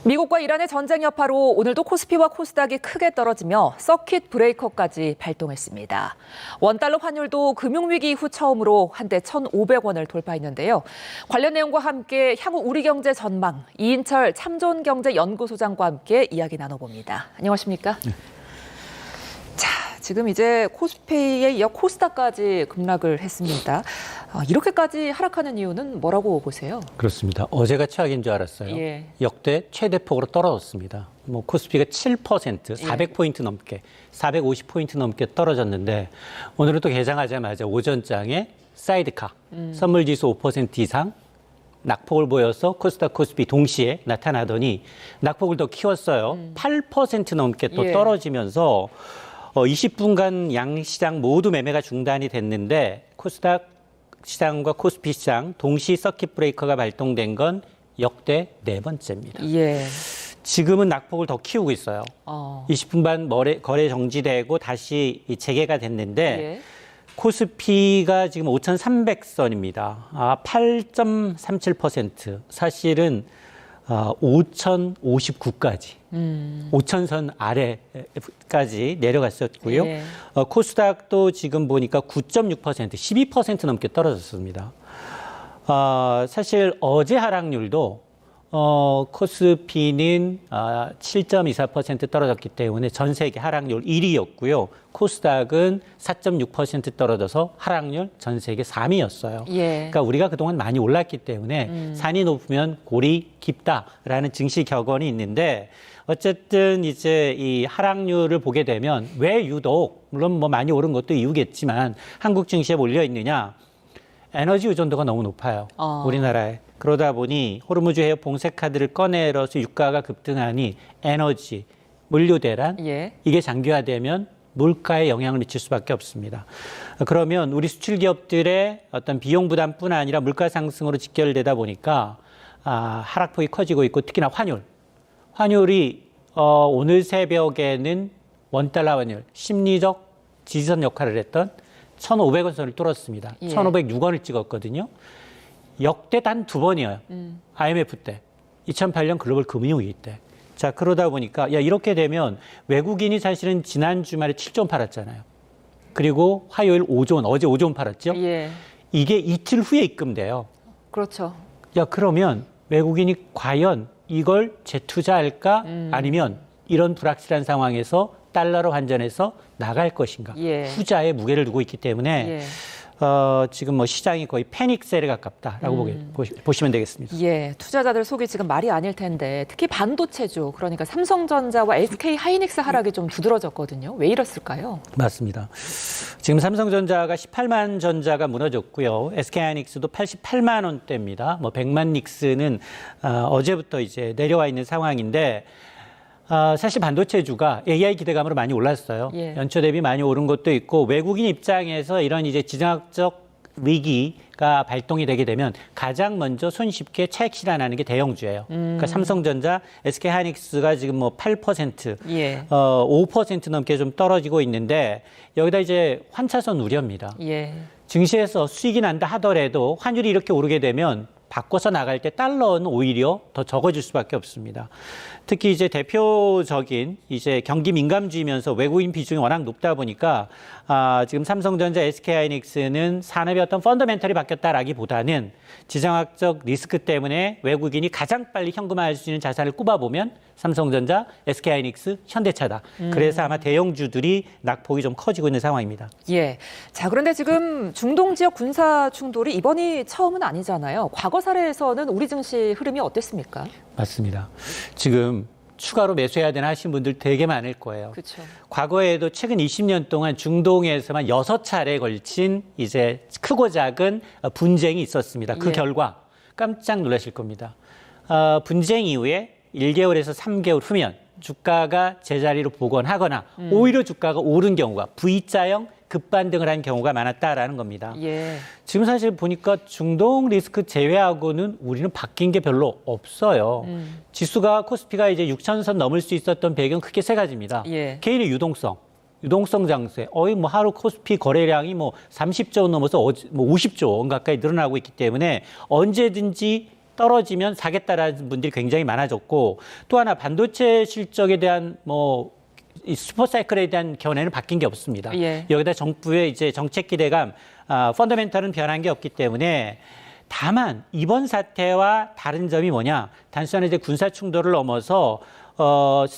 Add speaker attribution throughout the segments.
Speaker 1: 미국과 이란의 전쟁 여파로 오늘도 코스피와 코스닥이 크게 떨어지며 서킷 브레이커까지 발동했습니다. 원달러 환율도 금융위기 이후 처음으로 한때 1,500원을 돌파했는데요. 관련 내용과 함께 향후 우리 경제 전망, 이인철 참존경제연구소장과 함께 이야기 나눠봅니다. 안녕하십니까? 네. 자, 지금 이제 코스피에 이어 코스닥까지 급락을 했습니다. 이렇게까지 하락하는 이유는 뭐라고 보세요?
Speaker 2: 그렇습니다. 어제가 최악인 줄 알았어요.
Speaker 1: 예.
Speaker 2: 역대 최대폭으로 떨어졌습니다. 코스피가 7%, 400포인트 넘게, 450포인트 넘게 떨어졌는데 오늘은 또 개장하자마자 오전장에 사이드카, 선물지수 5% 이상 낙폭을 보여서 코스닥, 코스피 동시에 나타나더니 낙폭을 더 키웠어요. 8% 넘게 또 떨어지면서 20분간 양시장 모두 매매가 중단이 됐는데 코스닥 시장과 코스피 시장 동시 서킷 브레이커가 발동된 건 역대 4번째입니다.
Speaker 1: 예.
Speaker 2: 지금은 낙폭을 더 키우고 있어요. 20분 반 거래 정지되고 다시 재개가 됐는데 코스피가 지금 5,300선입니다. 8.37%. 사실은 5,059까지, 5,000선 아래까지 내려갔었고요. 코스닥도 지금 보니까 9.6%, 12% 넘게 떨어졌습니다. 사실 어제 하락률도 코스피는 7.24% 떨어졌기 때문에 전 세계 하락률 1위였고요. 코스닥은 4.6% 떨어져서 하락률 전 세계 3위였어요. 그러니까 우리가 그동안 많이 올랐기 때문에 산이 높으면 골이 깊다라는 증시 격언이 있는데 어쨌든 이제 이 하락률을 보게 되면 왜 유독 물론 뭐 많이 오른 것도 이유겠지만 한국 증시에 몰려 있느냐? 에너지 의존도가 너무 높아요. 우리나라에. 그러다 보니 호르무즈 해협 봉쇄 카드를 꺼내서 유가가 급등하니 에너지, 물류 대란 이게 장기화되면 물가에 영향을 미칠 수밖에 없습니다. 그러면 우리 수출 기업들의 어떤 비용 부담뿐 아니라 물가 상승으로 직결되다 보니까 하락폭이 커지고 있고 특히나 환율이 오늘 새벽에는 원달러 환율 심리적 지지선 역할을 했던 1,500원 선을 뚫었습니다. 1,506원을 찍었거든요. 역대 단 2번이에요. IMF 때. 2008년 글로벌 금융위기 때. 자, 그러다 보니까 이렇게 되면 외국인이 사실은 지난 주말에 7조 팔았잖아요. 그리고 화요일 5조, 어제 5조 팔았죠. 이게 이틀 후에 입금돼요.
Speaker 1: 그렇죠.
Speaker 2: 그러면 외국인이 과연 이걸 재투자할까? 아니면 이런 불확실한 상황에서 달러로 환전해서 나갈 것인가? 후자에 무게를 두고 있기 때문에 지금 뭐 시장이 거의 패닉셀에 가깝다라고 보시면 되겠습니다.
Speaker 1: 투자자들 속이 지금 말이 아닐 텐데 특히 반도체주 그러니까 삼성전자와 SK 하이닉스 하락이 좀 두드러졌거든요. 왜 이랬을까요?
Speaker 2: 맞습니다. 지금 삼성전자가 18만 전자가 무너졌고요. SK 하이닉스도 88만 원대입니다. 뭐 100만 닉스는 어제부터 이제 내려와 있는 상황인데 사실 반도체주가 AI 기대감으로 많이 올랐어요. 연초 대비 많이 오른 것도 있고 외국인 입장에서 이런 이제 지정학적 위기가 발동이 되게 되면 가장 먼저 손쉽게 차익 실현하는 게 대형주예요. 그러니까 삼성전자, SK 하이닉스가 지금 뭐 8%, 5% 넘게 좀 떨어지고 있는데 여기다 이제 환차선 우려입니다. 증시에서 수익이 난다 하더라도 환율이 이렇게 오르게 되면 바꿔서 나갈 때 달러는 오히려 더 적어질 수밖에 없습니다. 특히 이제 대표적인 이제 경기 민감주이면서 외국인 비중이 워낙 높다 보니까 지금 삼성전자, SK하이닉스는 산업의 어떤 펀더멘털이 바뀌었다라기보다는 지정학적 리스크 때문에 외국인이 가장 빨리 현금화할 수 있는 자산을 꼽아보면 삼성전자, SK하이닉스, 현대차다. 그래서 아마 대형주들이 낙폭이 좀 커지고 있는 상황입니다.
Speaker 1: 자, 그런데 지금 중동 지역 군사 충돌이 이번이 처음은 아니잖아요. 과거 사례에서는 우리 증시 흐름이 어땠습니까?
Speaker 2: 맞습니다. 지금 추가로 매수해야 되나 하신 분들 되게 많을 거예요.
Speaker 1: 그렇죠.
Speaker 2: 과거에도 최근 20년 동안 중동에서만 6차례에 걸친 이제 크고 작은 분쟁이 있었습니다. 그 결과 깜짝 놀라실 겁니다. 분쟁 이후에 1개월에서 3개월 후면 주가가 제자리로 복원하거나 오히려 주가가 오른 경우가 V자형 급반등을 한 경우가 많았다라는 겁니다. 지금 사실 보니까 중동 리스크 제외하고는 우리는 바뀐 게 별로 없어요. 지수가 코스피가 이제 6,000선 넘을 수 있었던 배경 크게 3가지입니다. 개인의 유동성 장세. 뭐 하루 코스피 거래량이 뭐 30조 원 넘어서 뭐 50조 원 가까이 늘어나고 있기 때문에 언제든지 떨어지면 사겠다라는 분들이 굉장히 많아졌고 또 하나 반도체 실적에 대한 이 슈퍼사이클에 대한 견해는 바뀐 게 없습니다.
Speaker 1: 예.
Speaker 2: 여기다 정부의 이제 정책 기대감, 펀더멘털은 변한 게 없기 때문에 다만 이번 사태와 다른 점이 뭐냐? 단순한 이제 군사 충돌을 넘어서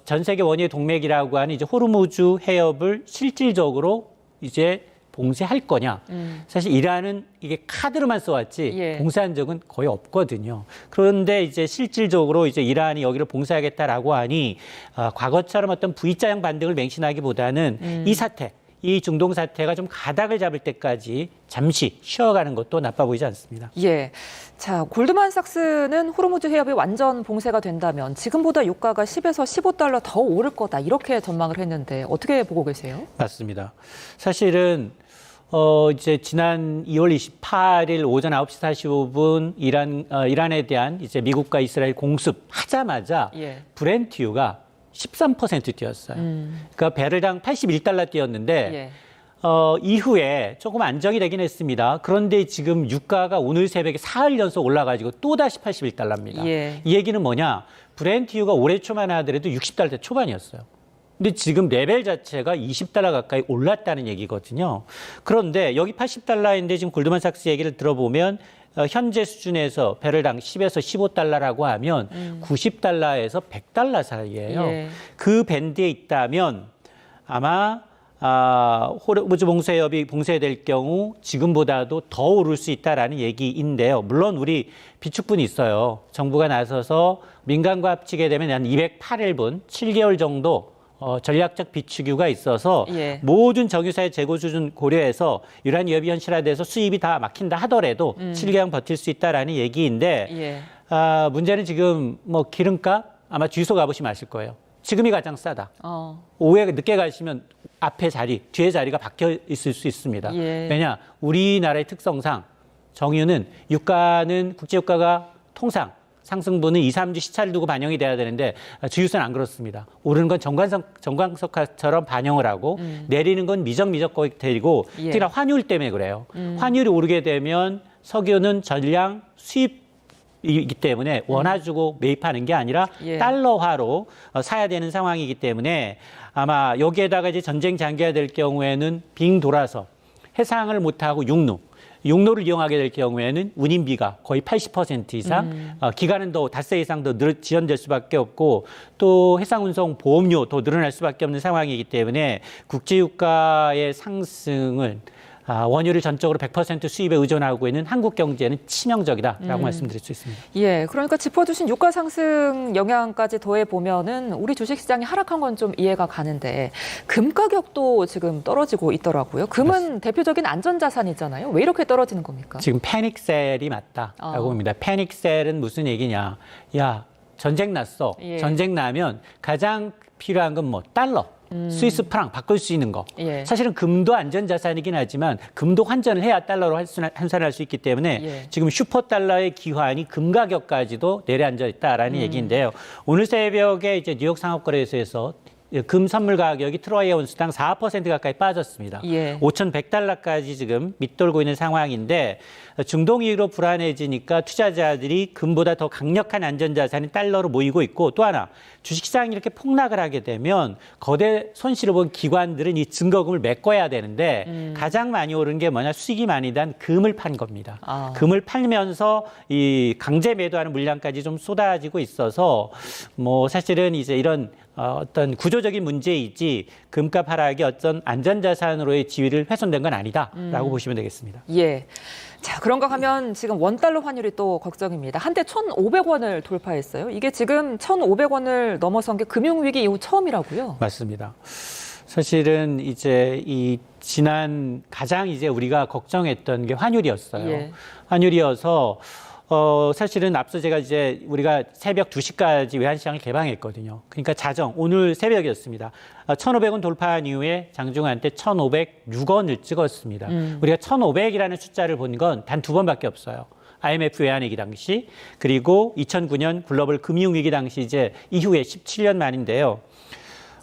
Speaker 2: 전 세계 원유의 동맥이라고 하는 이제 호르무즈 해협을 실질적으로 이제 봉쇄할 거냐. 사실 이란은 이게 카드로만 써왔지
Speaker 1: 예.
Speaker 2: 봉쇄한 적은 거의 없거든요. 그런데 이제 실질적으로 이제 이란이 여기를 봉쇄하겠다라고 하니 과거처럼 어떤 V자형 반등을 맹신하기보다는 이 사태, 이 중동 사태가 좀 가닥을 잡을 때까지 잠시 쉬어가는 것도 나빠 보이지 않습니다.
Speaker 1: 예. 자, 골드만삭스는 호르무즈 해협이 완전 봉쇄가 된다면 지금보다 유가가 10에서 15달러 더 오를 거다 이렇게 전망을 했는데 어떻게 보고 계세요?
Speaker 2: 맞습니다. 사실은 이제 지난 2월 28일 오전 9시 45분 이란에 대한 이제 미국과 이스라엘 공습하자마자
Speaker 1: 예.
Speaker 2: 브렌트유가 13% 뛰었어요. 그러니까 배럴당 81달러 뛰었는데
Speaker 1: 예.
Speaker 2: 이후에 조금 안정이 되긴 했습니다. 그런데 지금 유가가 오늘 새벽에 4일 연속 올라가지고 또다시 81달러입니다.
Speaker 1: 예.
Speaker 2: 이 얘기는 뭐냐? 브렌트유가 올해 초만 하더라도 60달러 초반이었어요. 근데 지금 레벨 자체가 20달러 가까이 올랐다는 얘기거든요. 그런데 여기 80달러인데 지금 골드만삭스 얘기를 들어보면 현재 수준에서 배럴당 10에서 15달러라고 하면 90달러에서 100달러 사이예요.
Speaker 1: 예.
Speaker 2: 그 밴드에 있다면 아마 호르무즈 봉쇄협이 봉쇄될 경우 지금보다도 더 오를 수 있다라는 얘기인데요. 물론 우리 비축분이 있어요. 정부가 나서서 민간과 합치게 되면 한 208일분, 7개월 정도 전략적 비축유가 있어서
Speaker 1: 예.
Speaker 2: 모든 정유사의 재고 수준 고려해서 이러한 위협이 현실화돼서 수입이 다 막힌다 하더라도 7개월 버틸 수 있다라는 얘기인데
Speaker 1: 예.
Speaker 2: 문제는 지금 기름값 아마 주유소 가보시면 아실 거예요. 지금이 가장 싸다. 오후에 늦게 가시면 앞에 자리, 뒤에 자리가 바뀌어 있을 수 있습니다.
Speaker 1: 예.
Speaker 2: 왜냐? 우리나라의 특성상 정유는 유가는 국제유가가 통상 상승분은 2, 3주 시차를 두고 반영이 돼야 되는데 주유소는 안 그렇습니다. 오르는 건 정광석화처럼 반영을 하고 내리는 건 미적미적 되고
Speaker 1: 예.
Speaker 2: 특히나 환율 때문에 그래요. 환율이 오르게 되면 석유는 전량 수입이기 때문에 원화 주고 매입하는 게 아니라
Speaker 1: 예.
Speaker 2: 달러화로 사야 되는 상황이기 때문에 아마 여기에다가 이제 전쟁 장기화될 경우에는 빙 돌아서 해상을 못하고 육로를 이용하게 될 경우에는 운임비가 거의 80% 이상, 기간은 더 닷새 이상 더 지연될 수밖에 없고 또 해상운송 보험료 더 늘어날 수밖에 없는 상황이기 때문에 국제유가의 상승은 원유를 전적으로 100% 수입에 의존하고 있는 한국 경제는 치명적이다라고 말씀드릴 수 있습니다.
Speaker 1: 예, 그러니까 짚어주신 유가 상승 영향까지 더해 보면은 우리 주식시장이 하락한 건 좀 이해가 가는데 금 가격도 지금 떨어지고 있더라고요. 금은 맞습니다. 대표적인 안전자산이잖아요. 왜 이렇게 떨어지는 겁니까?
Speaker 2: 지금 패닉셀이 맞다라고 봅니다. 패닉셀은 무슨 얘기냐? 야, 전쟁 났어.
Speaker 1: 예.
Speaker 2: 전쟁 나면 가장 필요한 건 달러. 스위스 프랑 바꿀 수 있는 거.
Speaker 1: 예.
Speaker 2: 사실은 금도 안전자산이긴 하지만 금도 환전을 해야 달러로 환산할 수 있기 때문에
Speaker 1: 예.
Speaker 2: 지금 슈퍼달러의 기환이 금 가격까지도 내려앉아 있다라는 얘기인데요. 오늘 새벽에 이제 뉴욕 상업거래소에서 금 선물 가격이 트로이 온스당 4% 가까이 빠졌습니다.
Speaker 1: 예.
Speaker 2: 5,100달러까지 지금 밑돌고 있는 상황인데 중동 이후로 불안해지니까 투자자들이 금보다 더 강력한 안전자산인 달러로 모이고 있고 또 하나 주식시장이 이렇게 폭락을 하게 되면 거대 손실을 본 기관들은 이 증거금을 메꿔야 되는데 가장 많이 오른 게 뭐냐 수익이 많이 난 금을 판 겁니다. 금을 팔면서 이 강제 매도하는 물량까지 좀 쏟아지고 있어서 사실은 이제 이런 어떤 구조적인 문제이지 금값 하락이 어떤 안전자산으로의 지위를 훼손된 건 아니다라고 보시면 되겠습니다.
Speaker 1: 예. 자, 그런가 하면 지금 원달러 환율이 또 걱정입니다. 한때 1,500원을 돌파했어요. 이게 지금 1,500원을 넘어선 게 금융위기 이후 처음이라고요?
Speaker 2: 맞습니다. 사실은 이제 이 지난 가장 이제 우리가 걱정했던 게 환율이었어요.
Speaker 1: 예.
Speaker 2: 환율이어서 사실은 앞서 제가 이제 우리가 새벽 2시까지 외환시장을 개방했거든요. 그러니까 오늘 새벽이었습니다. 1,500원 돌파한 이후에 장중한 때 1,506원을 찍었습니다. 우리가 1,500이라는 숫자를 본 건 단 2번밖에 없어요. IMF 외환위기 당시 그리고 2009년 글로벌 금융위기 당시 이제 이후에 17년 만인데요.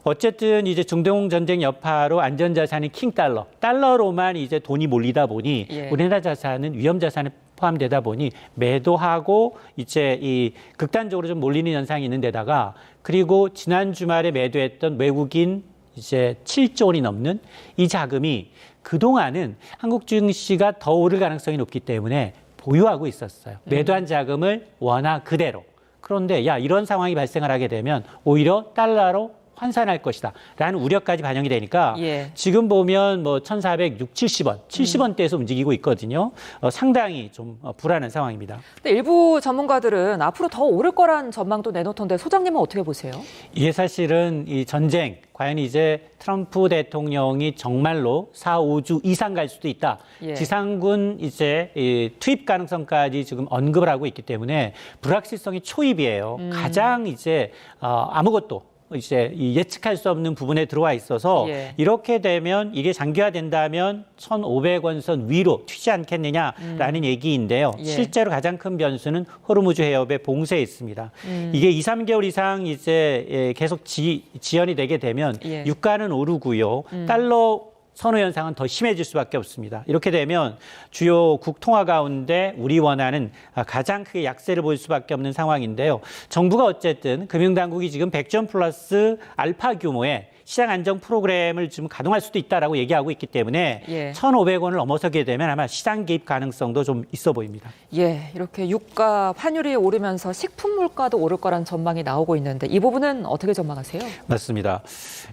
Speaker 2: 어쨌든 이제 중동 전쟁 여파로 안전자산인 킹달러로만 이제 돈이 몰리다 보니
Speaker 1: 예.
Speaker 2: 우리나라 자산은 위험 자산에 포함되다 보니 매도하고 이제 이 극단적으로 좀 몰리는 현상이 있는 데다가 그리고 지난 주말에 매도했던 외국인 이제 7조 원이 넘는 이 자금이 그동안은 한국 증시가 더 오를 가능성이 높기 때문에 보유하고 있었어요. 매도한 자금을 원화 그대로. 그런데 이런 상황이 발생을 하게 되면 오히려 달러로 환산할 것이다 라는 우려까지 반영이 되니까 지금 보면 뭐 1,460, 70원, 70원대에서 움직이고 있거든요. 상당히 좀 불안한 상황입니다.
Speaker 1: 근데 일부 전문가들은 앞으로 더 오를 거란 전망도 내놓던데 소장님은 어떻게 보세요?
Speaker 2: 이게 사실은 이 전쟁, 과연 이제 트럼프 대통령이 정말로 4, 5주 이상 갈 수도 있다. 지상군 이제 이 투입 가능성까지 지금 언급을 하고 있기 때문에 불확실성이 초입이에요. 가장 이제 아무것도 이제 예측할 수 없는 부분에 들어와 있어서 이렇게 되면 이게 장기화된다면 1,500원 선 위로 튀지 않겠느냐라는 얘기인데요. 실제로 가장 큰 변수는 호르무즈 해협의 봉쇄에 있습니다. 이게 2, 3개월 이상 이제 계속 지연이 되게 되면 유가는 오르고요. 달러 선호 현상은 더 심해질 수밖에 없습니다. 이렇게 되면 주요 국통화 가운데 우리 원화는 가장 크게 약세를 보일 수밖에 없는 상황인데요. 정부가 어쨌든 금융당국이 지금 100점 플러스 알파 규모의 시장 안정 프로그램을 지금 가동할 수도 있다라고 얘기하고 있기 때문에 1,500원을 넘어서게 되면 아마 시장 개입 가능성도 좀 있어 보입니다.
Speaker 1: 이렇게 유가, 환율이 오르면서 식품 물가도 오를 거란 전망이 나오고 있는데 이 부분은 어떻게 전망하세요?
Speaker 2: 맞습니다.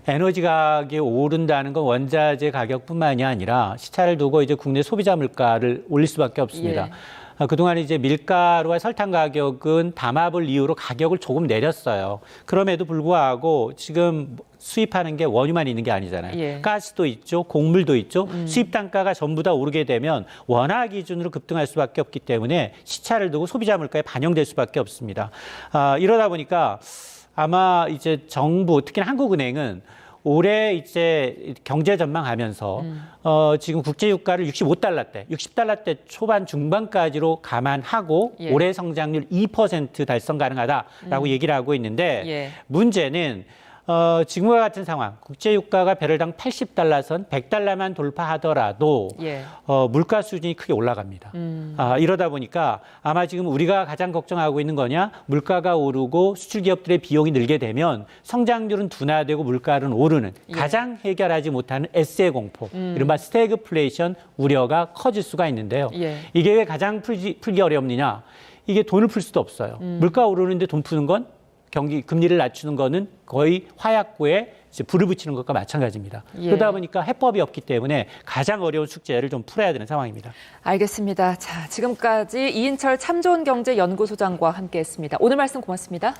Speaker 2: 에너지 가격이 오른다는 건 원자재 가격뿐만이 아니라 시차를 두고 이제 국내 소비자 물가를 올릴 수밖에 없습니다. 그동안 이제 밀가루와 설탕 가격은 담합을 이유로 가격을 조금 내렸어요. 그럼에도 불구하고 지금 수입하는 게 원유만 있는 게 아니잖아요. 가스도 있죠. 곡물도 있죠. 수입 단가가 전부 다 오르게 되면 원화 기준으로 급등할 수밖에 없기 때문에 시차를 두고 소비자 물가에 반영될 수밖에 없습니다. 이러다 보니까 아마 이제 정부, 특히 한국은행은 올해 이제 경제 전망하면서 지금 국제 유가를 65달러대, 60달러대 초반 중반까지로 감안하고 올해 성장률 2% 달성 가능하다라고 얘기를 하고 있는데 문제는 지금과 같은 상황, 국제 유가가 배럴당 80달러 선 100달러만 돌파하더라도 물가 수준이 크게 올라갑니다. 이러다 보니까 아마 지금 우리가 가장 걱정하고 있는 거냐, 물가가 오르고 수출 기업들의 비용이 늘게 되면 성장률은 둔화되고 물가는 오르는 가장 해결하지 못하는 S의 공포, 이른바 스태그플레이션 우려가 커질 수가 있는데요. 이게 왜 가장 풀기 어렵느냐? 이게 돈을 풀 수도 없어요. 물가 오르는데 돈 푸는 건 금리를 낮추는 거는 거의 화약고에 이제 불을 붙이는 것과 마찬가지입니다. 그러다 보니까 해법이 없기 때문에 가장 어려운 숙제를 좀 풀어야 되는 상황입니다.
Speaker 1: 알겠습니다. 자, 지금까지 이인철 참좋은경제연구소장과 함께했습니다. 오늘 말씀 고맙습니다.